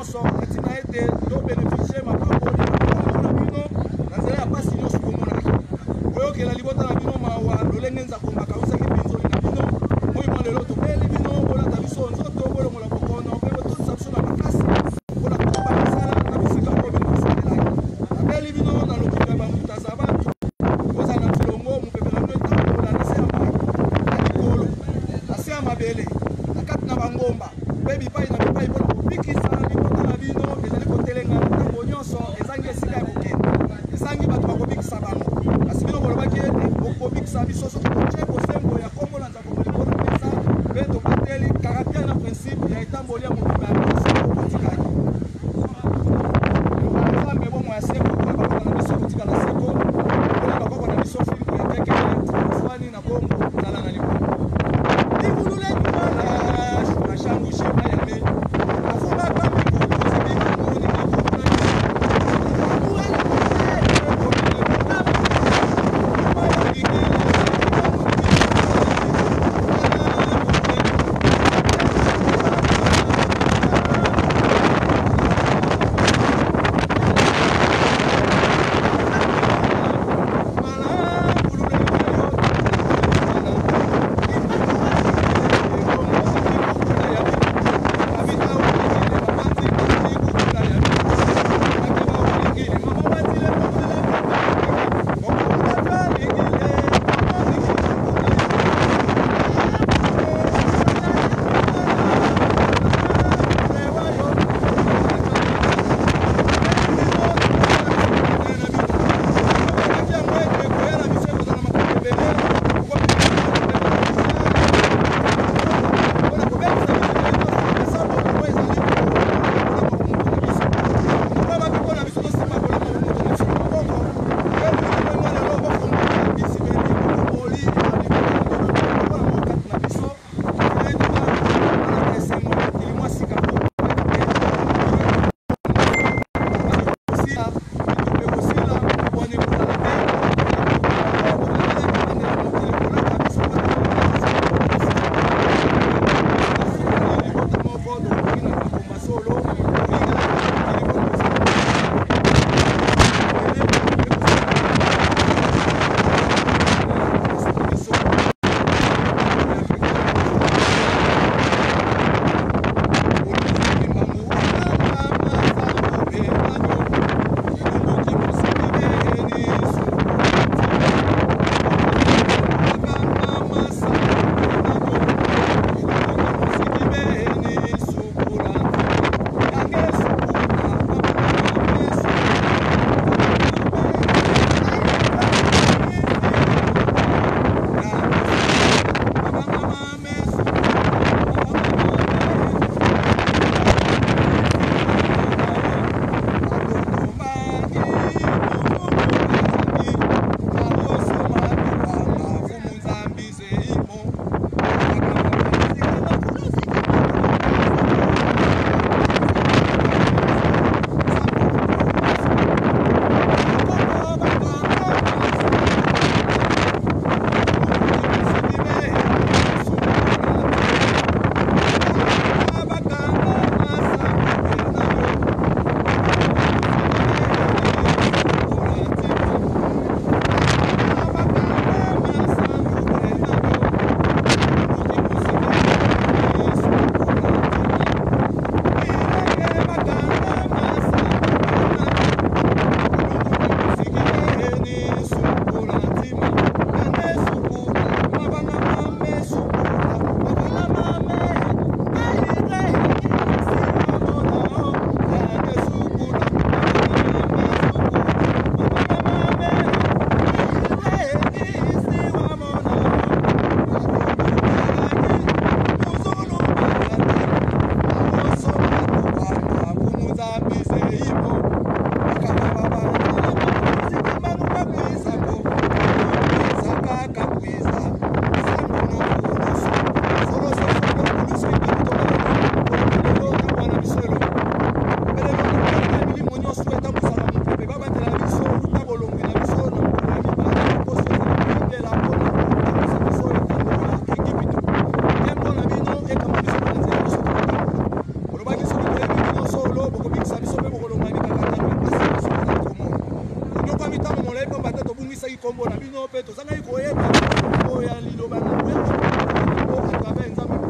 nyonso etina ete to bénéficier ma parole na bino na zela ya pasi nyonso komonaki oyokela libota na bino mawa lolenge nza komaka usaki pinzoli na bino moi mwa lelo tobeli bino bolata biso nzoto bolongola bokono mpe bototisa biso na makasi mpona koba misala na bisika oyo bino basalelaki nabeli bino na lokinga ya bamuta za bato kozala na filongo mopepe na bino etambola na se ya mai na likolo na se ya mabele na kati na bangomba mpe bipai na bipai mpona kopikisa libota na bino ezali kotelenga na ntango nyonso pe tozanga ikoyeba oya liloba na wewe o atravers nzambe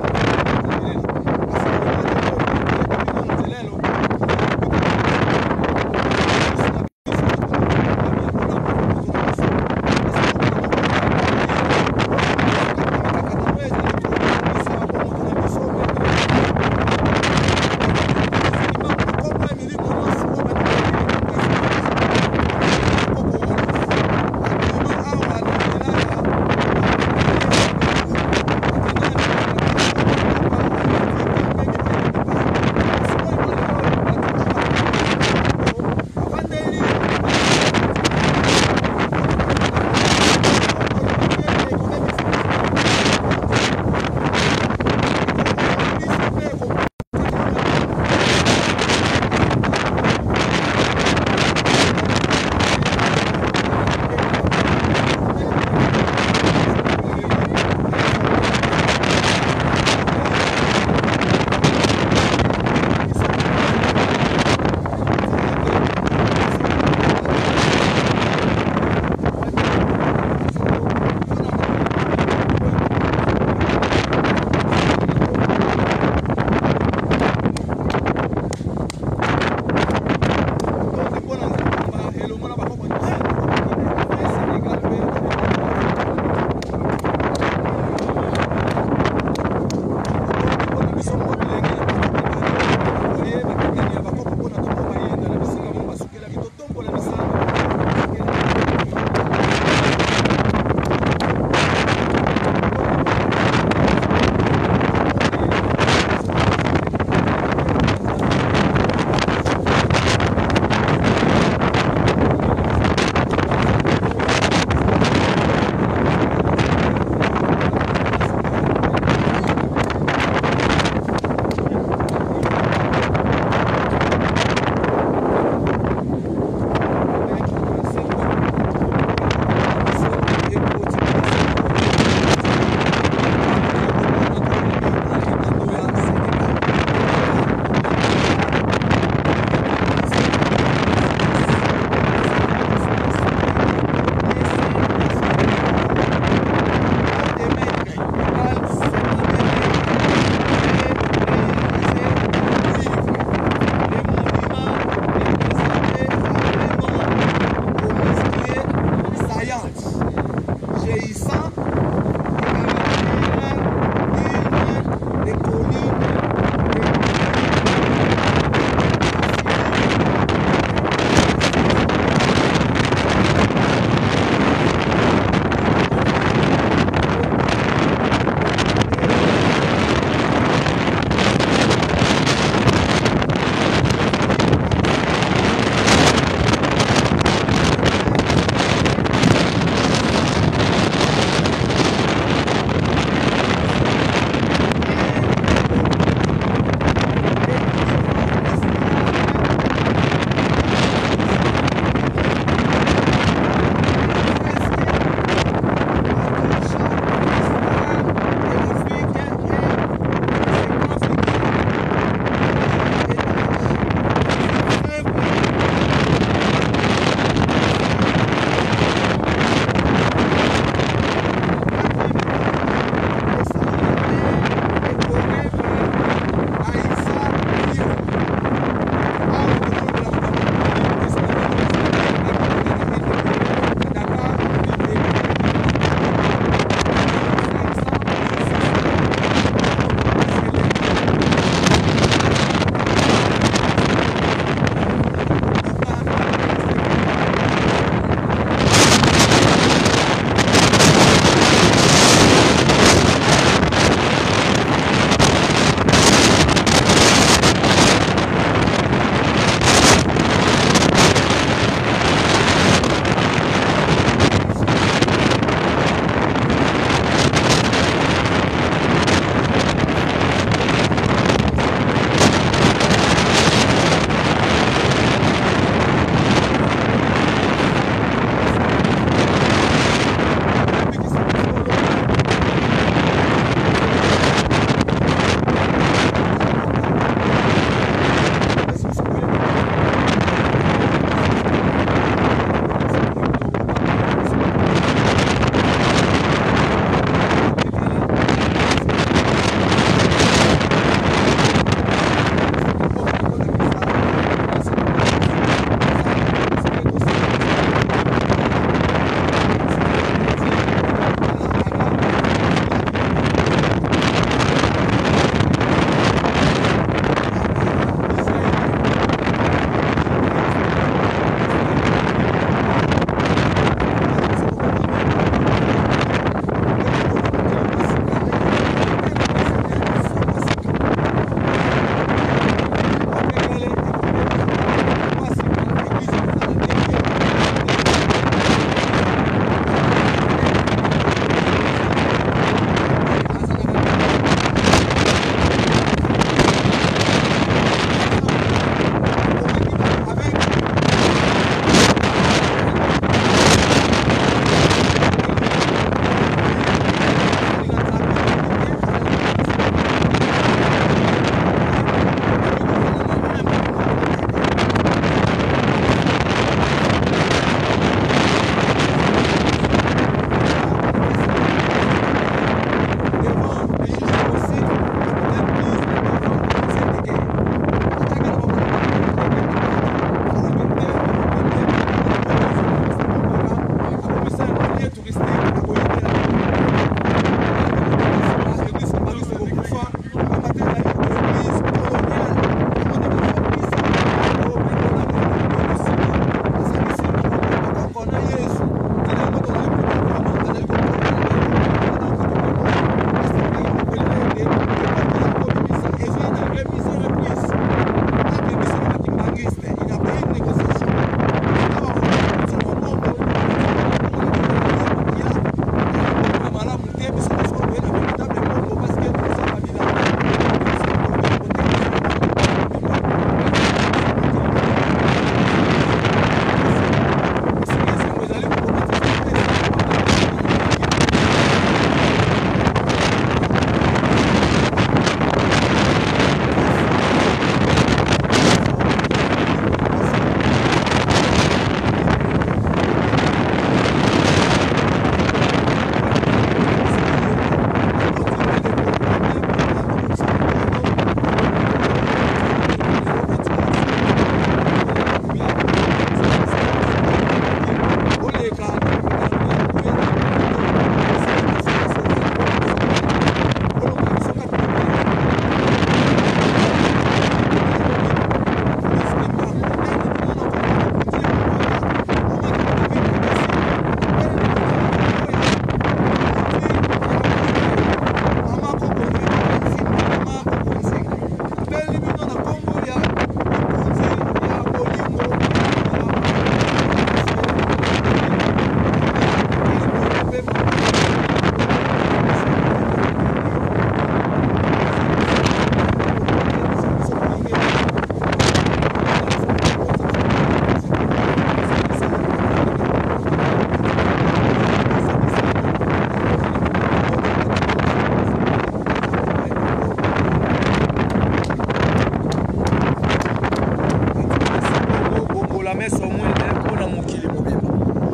promesse au moins pour mokili mobimba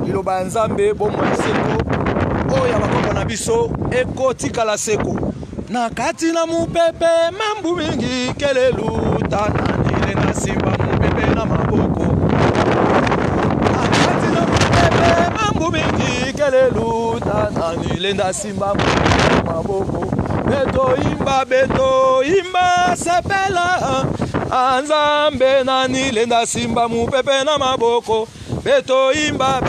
liloba nzambe bomwa seko oya bakoko na biso ekotikala seko na kati na mupepe mambu mingi keleluta nanile na simba mupepe na maboko na kati na mupepe mambu mingi keleluta nanile na simba mupepe na maboko beto imba sepela anzambe nanile na simba mupepe na maboko beto imba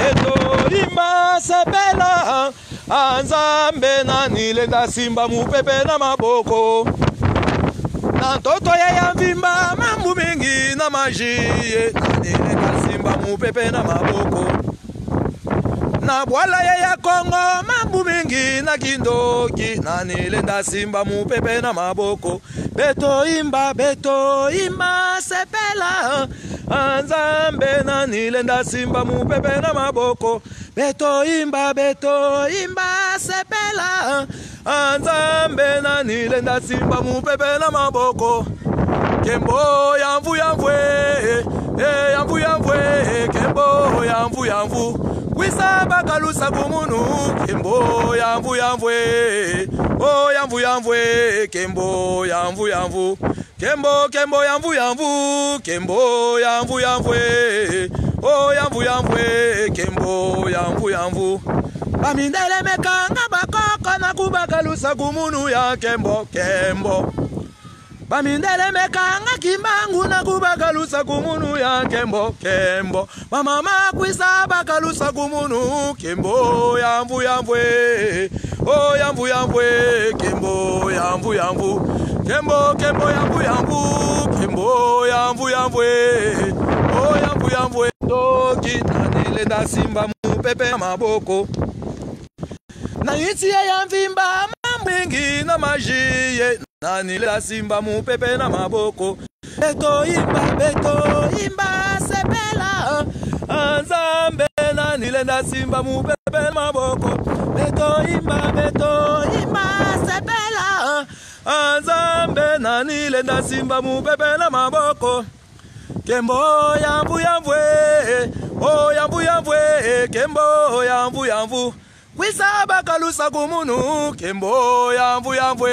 sepela anzambe nanile na simba mupepe na maboko na toto ya mvimba mambu mingi na majiye nanile na simba mupepe na maboko na bwala ya Kongo mambu mingi na kindoki nanile na simba mupepe na maboko beto imba sepela anzambe nanile na simba mupepe na maboko beto imba sepela anzambe nanile na simba mupepe na maboko kembo yamvu kembo yamvu wisa bakalusa kumunu kembo yamvu oh yamvu kembo yamvu kembo yamvu kembo yamvu oh yamvu kembo yamvu bamindele mekanga bakoko na kubakalusa kumunu ya kembo bamindele mekanga kimbangu na kubakalusa kumunu ya kembo mamama kwisa bakalusa kumunu kembo yamvu oh yamvu kembo yamvu kembo yamvu oh yamvu toki nanile na simba mupepe maboko na iti ya mvimba mambingi na majiye nanile na simba mupepe na maboko beto imba sepela anzambe nanile na simba mupepe na maboko beto imba sepela anzambe nanile na simba mupepe na maboko kembo yamvu oh yamvu kembo yamvu wisa bakalusa kumunu kembo yamvu oh yamvu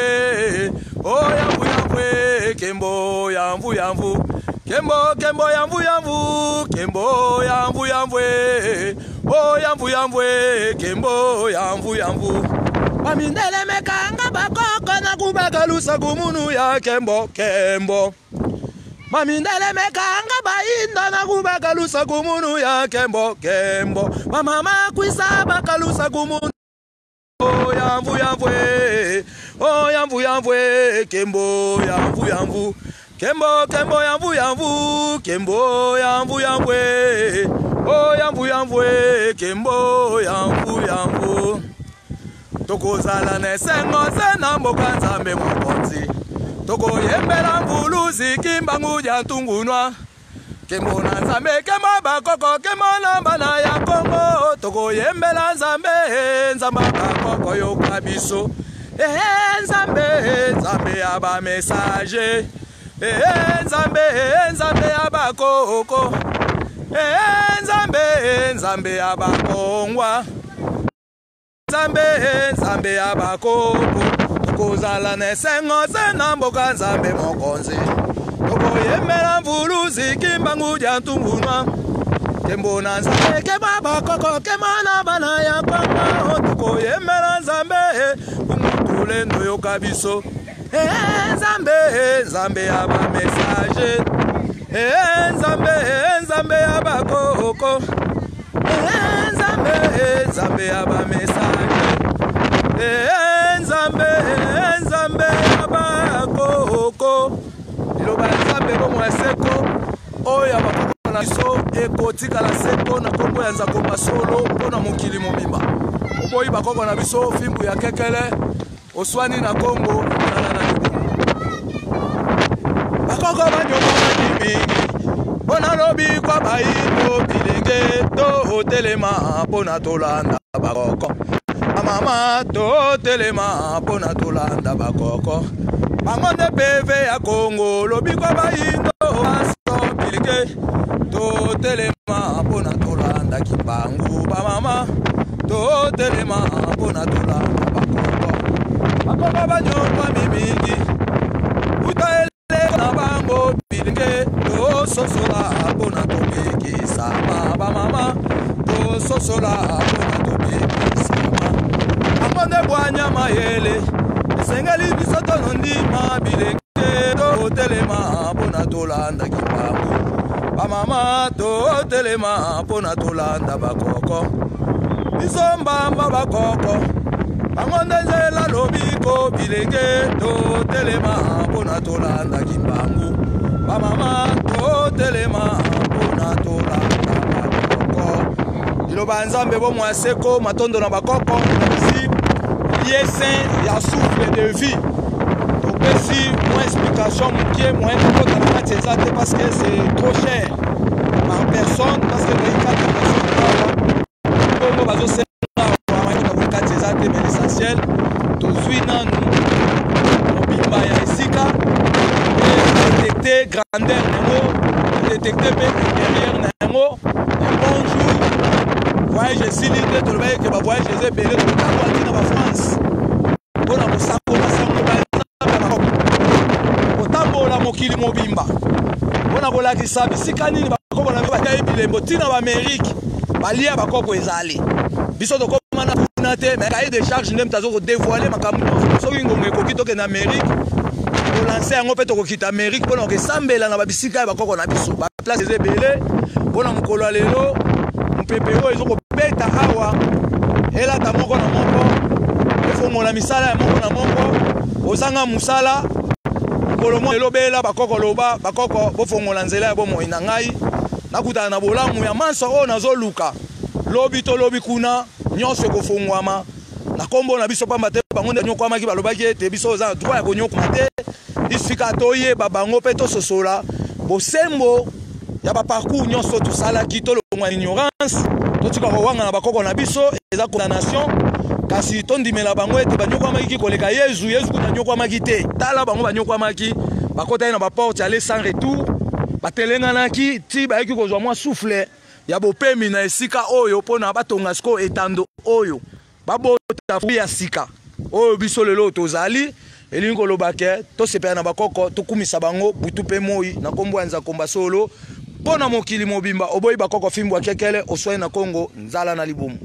kembo yamvu kembo yamvu kembo yamvu oh yamvu kembo yamvu bamindele mekanga bakoko na kubakalusa kumunu ya kembo mamindele mekanga bainda na kubakalusa kumunu ya kembo mamama kwisa bakalusa kumunu oh yamvu kembo yamvu kembo yamvu kembo yamvu oh yamvu kembo yamvu tokozala nesengo sena mboka nzambe mokonzi toko yembela mbuluzi kimbangu ya tungunwa kembo na nzambe kembo bakoko kembo na bana ya Kongo toko yembela nzambe bakoko yoka biso nzambe aba message nzambe abakoko nzambe abakongwa nzambe abakoko kozala nesengo sena mboka nzambe mokonzi toko yembela mbuluzi kimbangu ya tungunwa kembo na nzambe kembo bakoko kembo na bana ya Kongo toko yembela nzambe umutule noyoka biso nzambe aba message nzambe abakoko nzambe aba message nzambe abakoko liloba nzambe bomwa seko oya bakoko na biso ekotikala seko na kombo ya nzako solo mpona mokili mobimba oboyi bakoko na biso fimbu ya kekele oswani na Kongo na bakoko banyoka mingi bona lobi kwa bayindo bilenge to telema pona tolanda bakoko mama to telema pona tolanda bakoko bangonde PV ya Kongo lobi kwa bayindo bilike to telema pona tolanda kimbangu ba mama to telema pona tolanda bakoko banyongwa mimingi utaele na bango bilike to sosola pona tobiki sama ba mama to sosola pona tobiki sama amonde bwanya mayele sengeli bisoto ndima bilike to telema pona tolanda kimbangu ba mama to telema pona tolanda bakoko isomba bakoko bangonde zela lobiko bileke to telema pona tolanda kimbangu ba mama to telema pona tolanda bakoko iloba nzambe bo mwaseko matondo na bakoko ici lieu saint ya souffle de vie. Si moins explication, moins parce que c'est trop cher par personne, parce que les 4 personnes mais l'essentiel, tout suit dans détecter grandeur, détecter intérieur, bonjour, voyage si libre, tout le monde qui va voyager, belé dans la France. Bon, on s'en la mokili mobimba bona kola kisabi sikani bakoko na bataye bilembo tina ba Amerique balia bakoko ezali biso to komana kuna te mais cahier de charge ndem tazo ko dévoiler makambo so ngomwe ko kitoke na Amerique ko lancer yango peto ko kita Amerique bona ko sambela na babisika bakoko na biso ba place ezebele bona mukolo lelo mpepeo ezo ko beta awa ela ta moko na moko efongo la misala ya moko na moko ozanga musala Kolomo elobela bakoko loba bakoko bofongola nzela ya bomo ina ngai nakutana na bolamu ya manso o nazoluka lobi to lobi kuna nyonso ko fongwama na kombo na biso pamba te bangonde nyokwama ki balobaki ete biso za droit ya konyokuma te isika toye babango pe to sosola bosembo ya ba parcours nyonso to sala ki to longwa ignorance to tika ko wanga na bakoko na biso eza condamnation kasi tondimela bango ete banyokwama ki koleka Yesu kuna nyokwama ki te tala bango banyokwama ki bakota na ba porte aller sans retour batelengana ki ti ba ki kozwa mwa souffle ya bopemi na esika oyo pona batonga sko etando oyo babota fu ya sika oyo biso lelo tozali elingo lobake to sepela na bakoko to kumisa bango butu pe moi na kombo anza komba solo pona mokili mobimba oboyi bakoko fimbo akekele oswai na Kongo nzala na libumu.